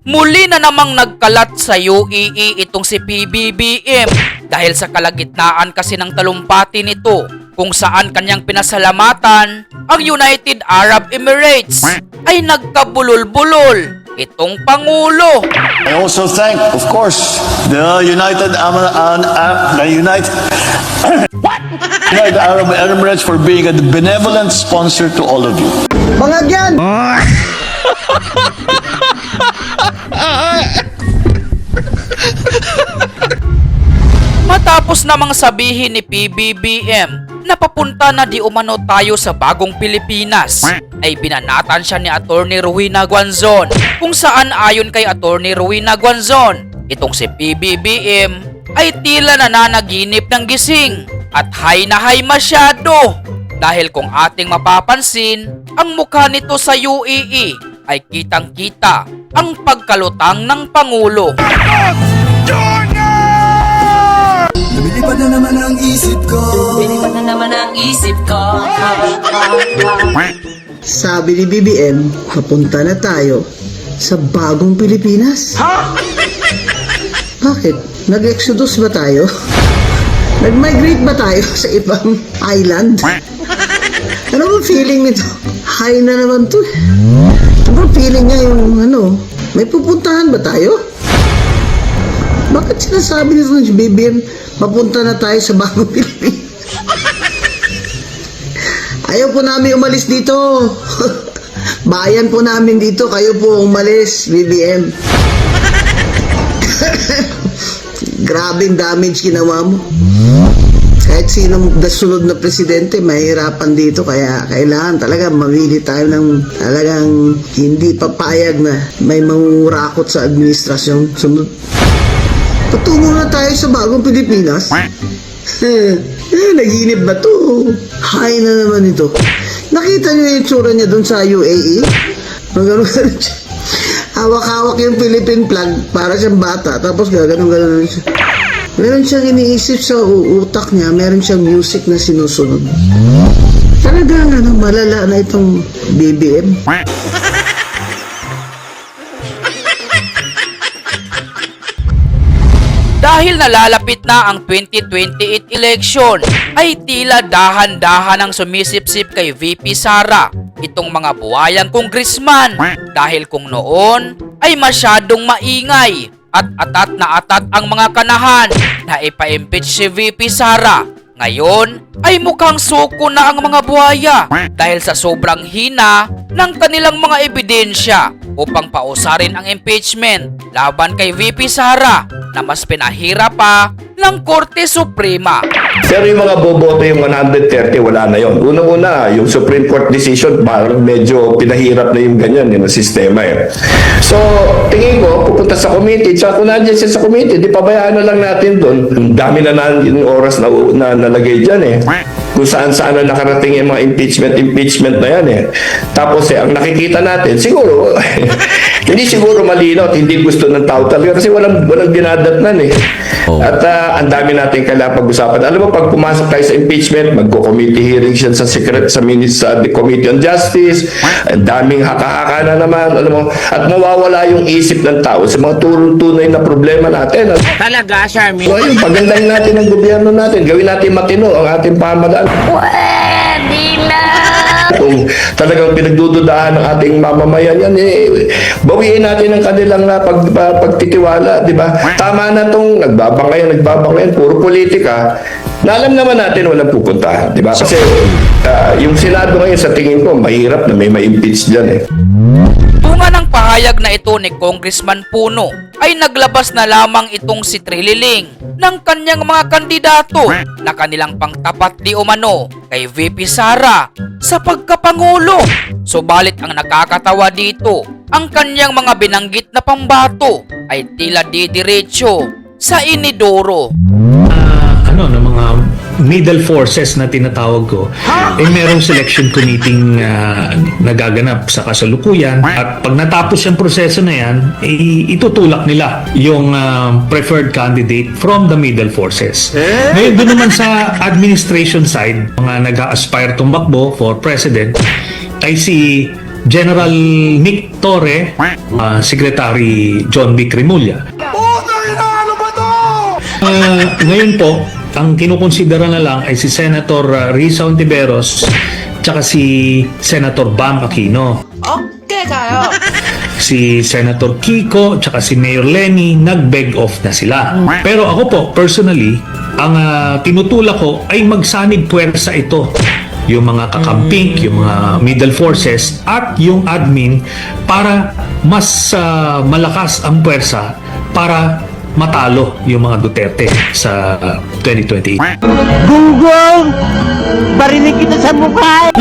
Muli na namang nagkalat sa UAE itong si PBBM dahil sa kalagitnaan kasi ng talumpati nito kung saan kanyang pinasalamatan ang United Arab Emirates ay nagkabulol-bulol itong Pangulo. I also thank, of course, the United Arab Emirates for being a benevolent sponsor to all of you. Bangag yan! Matapos namang sabihin ni PBBM na papunta na di umano tayo sa bagong Pilipinas, ay binanatan siya ni Attorney Rowena Guanzon kung saan ayon kay Attorney Rowena Guanzon, itong si PBBM ay tila nananaginip ng gising at high na high masyado dahil kung ating mapapansin, ang mukha nito sa UAE ay kitang-kita ang pagkalutang ng Pangulo. Lumilipad na naman ang isip ko. Lumilipad na naman ang isip ko. Sabi ni BBM, papunta na tayo sa bagong Pilipinas. Bakit? Nag-exodus ba tayo? Nag-migrate ba tayo sa ibang island? Ano ba feeling nito? High na naman to. Ano ba feeling niya yung may pupuntahan ba tayo? Bakit sinasabi nito ng BBM, papunta na tayo sa bagong Pilipinas? Ayaw po namin umalis dito. Bayan po namin dito, kayo po umalis, BBM. Grabing damage ginawa mo. Kahit sinong sunod na presidente, mahirapan dito. Kaya kailangan talaga mamili tayo ng talagang hindi papayag na may mangurakot sa administrasyon. Sunod. Patungo na tayo sa bagong Pilipinas. Naginip ba to? High na naman ito. Nakita niyo yung tsura niya dun sa UAE? Magano siya. Hawak-hawak yung Philippine flag para siyang bata. Tapos gano'n siya. Meron siyang iniisip sa utak niya. Meron siyang music na sinusunod. Talagang malala na itong BBM. Dahil nalalapit na ang 2028 election, ay tila dahan-dahan ang sumisip-sip kay VP Sara itong mga buhayang congressman dahil kung noon ay masyadong maingay at atat na atat ang mga kanahan na ipa-impeach si VP Sara. Ngayon ay mukhang suko na ang mga buhaya dahil sa sobrang hina ng kanilang mga ebidensya upang pausarin ang impeachment laban kay VP Sara na mas pinahirap pa ng Korte Suprema. Pero yung mga boboto yung 130, wala na yon. Unang-una, yung Supreme Court decision, parang medyo pinahirap na yung ganyan, yung sistema eh. So, tingin ko, pupunta sa committee, tsaka kung nandiyan siya sa committee, di pabayaan na lang natin doon. Ang dami na yung oras na nalagay dyan eh. Kung saan-saan na nakarating yung mga impeachment na yan eh. Tapos ang nakikita natin, siguro, hindi siguro malinaw at hindi gusto ng tao talaga kasi walang dinadatnan eh. At ang dami natin kailangan pag-usapan. Alam mo, pag pumasok tayo sa impeachment, magko-committee hearings yan sa the Committee on Justice, ang daming haka-haka na naman, alam mo, at mawawala yung isip ng tao sa mga tunay na problema natin. Talaga, Charmin? So ayun, pagandahin natin ang gobyerno natin, gawin natin matino ang ating pamahalaan. Pwede na! Kung talagang pinagdududahan ng ating mamamayan yan, bawiin natin ang kanilang pagtitiwala, di ba? Tama na itong nagbabangayan, puro politika, na alam naman natin walang pupuntahan, di ba? Kasi yung Senado ngayon sa tingin ko, mahirap na may ma-impeach dyan eh. Bunga ng pahayag na ito ni Congressman Puno ay naglabas na lamang itong si Trililing ng kanyang mga kandidato na kanilang pangtapat di umano kay VP Sara sa pagkapangulo. Subalit ang nakakatawa dito, ang kanyang mga binanggit na pambato ay tila didiretso sa inidoro. Ng mga middle forces na tinatawag ko, merong selection committee nagaganap sa kasalukuyan at pag natapos yung proseso na yan, itutulak nila yung preferred candidate from the middle forces. Ngayon doon naman sa administration side, mga nag-a-aspire tumakbo for president ay si General Nick Torre, Secretary John B. Cremulya. Ngayon po, ang kinukonsidera na lang ay si Senator Risa Ontiveros tsaka si Senator Bam Aquino. Okay kayo. Si Senator Kiko tsaka si Mayor Lenny nag-beg off na sila. Pero ako po, personally, ang tinutulak ko ay magsanib puwersa ito. Yung mga kakamping, yung mga middle forces at yung admin para mas malakas ang puwersa para matalo yung mga Duterte sa 2028. Gunggong! Barinig kita sa mukha!